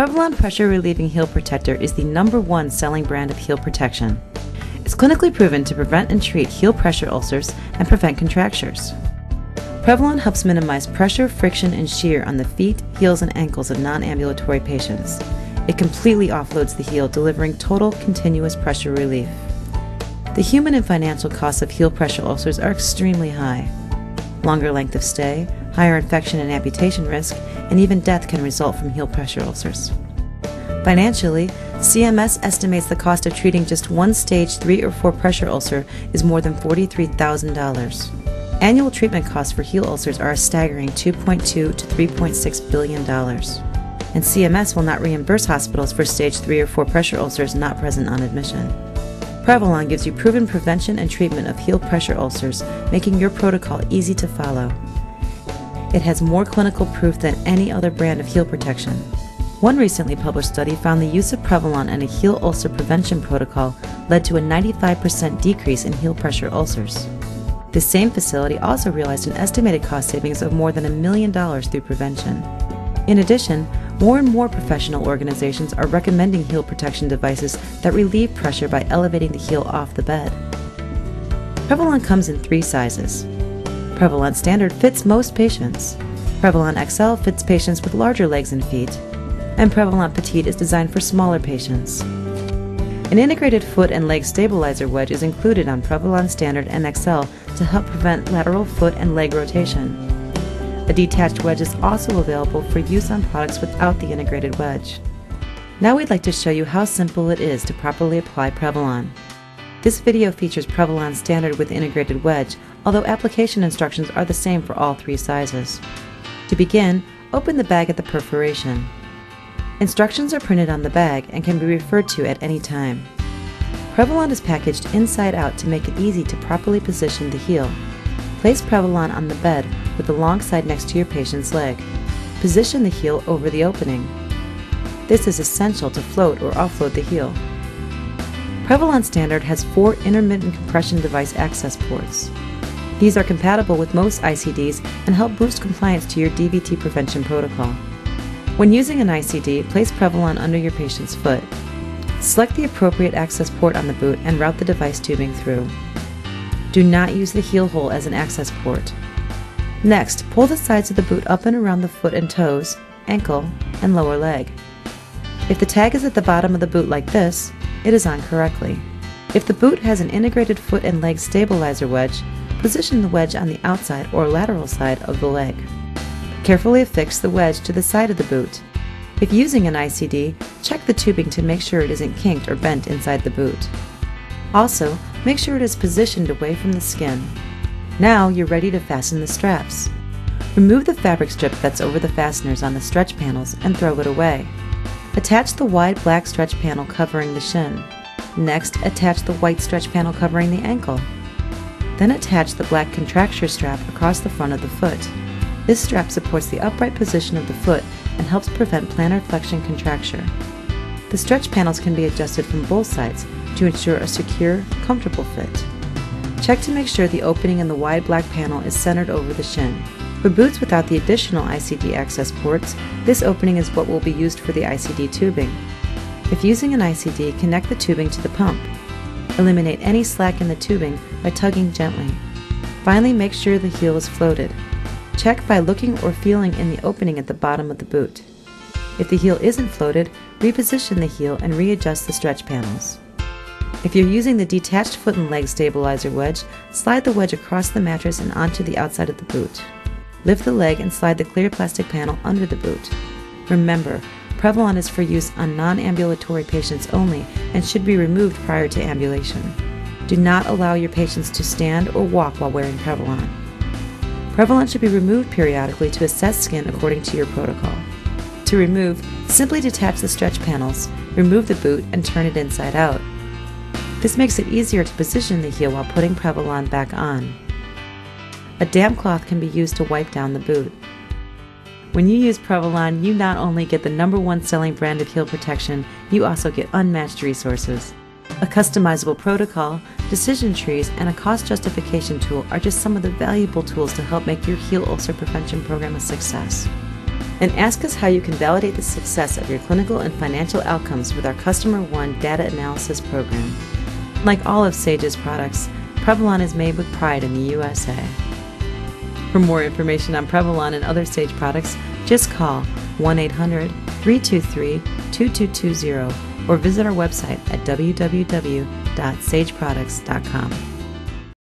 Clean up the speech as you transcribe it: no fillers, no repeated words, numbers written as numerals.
Prevalon Pressure Relieving Heel Protector is the #1 selling brand of heel protection. It's clinically proven to prevent and treat heel pressure ulcers and prevent contractures. Prevalon helps minimize pressure, friction, and shear on the feet, heels, and ankles of non-ambulatory patients. It completely offloads the heel, delivering total continuous pressure relief. The human and financial costs of heel pressure ulcers are extremely high. Longer length of stay, higher infection and amputation risk, and even death can result from heel pressure ulcers. Financially, CMS estimates the cost of treating just one stage 3 or 4 pressure ulcer is more than $43,000. Annual treatment costs for heel ulcers are a staggering $2.2 to $3.6 billion. And CMS will not reimburse hospitals for stage 3 or 4 pressure ulcers not present on admission. Prevalon gives you proven prevention and treatment of heel pressure ulcers, making your protocol easy to follow. It has more clinical proof than any other brand of heel protection. One recently published study found the use of Prevalon in a heel ulcer prevention protocol led to a 95% decrease in heel pressure ulcers. This same facility also realized an estimated cost savings of more than $1 million through prevention. In addition, more and more professional organizations are recommending heel protection devices that relieve pressure by elevating the heel off the bed. Prevalon comes in 3 sizes. Prevalon Standard fits most patients. Prevalon XL fits patients with larger legs and feet. And Prevalon Petite is designed for smaller patients. An integrated foot and leg stabilizer wedge is included on Prevalon Standard and XL to help prevent lateral foot and leg rotation. A detached wedge is also available for use on products without the integrated wedge. Now we'd like to show you how simple it is to properly apply Prevalon. This video features Prevalon Standard with integrated wedge, although application instructions are the same for all 3 sizes. To begin, open the bag at the perforation. Instructions are printed on the bag and can be referred to at any time. Prevalon is packaged inside out to make it easy to properly position the heel. Place Prevalon on the bed with the long side next to your patient's leg. Position the heel over the opening. This is essential to float or offload the heel. Prevalon Standard has 4 intermittent compression device access ports. These are compatible with most ICDs and help boost compliance to your DVT prevention protocol. When using an ICD, place Prevalon under your patient's foot. Select the appropriate access port on the boot and route the device tubing through. Do not use the heel hole as an access port. Next, pull the sides of the boot up and around the foot and toes, ankle, and lower leg. If the tag is at the bottom of the boot like this, it is on correctly. If the boot has an integrated foot and leg stabilizer wedge, position the wedge on the outside or lateral side of the leg. Carefully affix the wedge to the side of the boot. If using an ICD, check the tubing to make sure it isn't kinked or bent inside the boot. Also, make sure it is positioned away from the skin. Now you're ready to fasten the straps. Remove the fabric strip that's over the fasteners on the stretch panels and throw it away. Attach the wide black stretch panel covering the shin. Next, attach the white stretch panel covering the ankle. Then attach the black contracture strap across the front of the foot. This strap supports the upright position of the foot and helps prevent plantar flexion contracture. The stretch panels can be adjusted from both sides to ensure a secure, comfortable fit. Check to make sure the opening in the wide black panel is centered over the shin. For boots without the additional ICD access ports, this opening is what will be used for the ICD tubing. If using an ICD, connect the tubing to the pump. Eliminate any slack in the tubing by tugging gently. Finally, make sure the heel is floated. Check by looking or feeling in the opening at the bottom of the boot. If the heel isn't floated, reposition the heel and readjust the stretch panels. If you're using the detached foot and leg stabilizer wedge, slide the wedge across the mattress and onto the outside of the boot. Lift the leg and slide the clear plastic panel under the boot. Remember, Prevalon is for use on non-ambulatory patients only and should be removed prior to ambulation. Do not allow your patients to stand or walk while wearing Prevalon. Prevalon should be removed periodically to assess skin according to your protocol. To remove, simply detach the stretch panels, remove the boot, and turn it inside out. This makes it easier to position the heel while putting Prevalon back on. A damp cloth can be used to wipe down the boot. When you use Prevalon, you not only get the #1 selling brand of heel protection, you also get unmatched resources. A customizable protocol, decision trees, and a cost justification tool are just some of the valuable tools to help make your heel ulcer prevention program a success. And ask us how you can validate the success of your clinical and financial outcomes with our Customer One data analysis program. Like all of Sage's products, Prevalon is made with pride in the USA. For more information on Prevalon and other Sage products, just call 1-800-323-2220 or visit our website at www.sageproducts.com.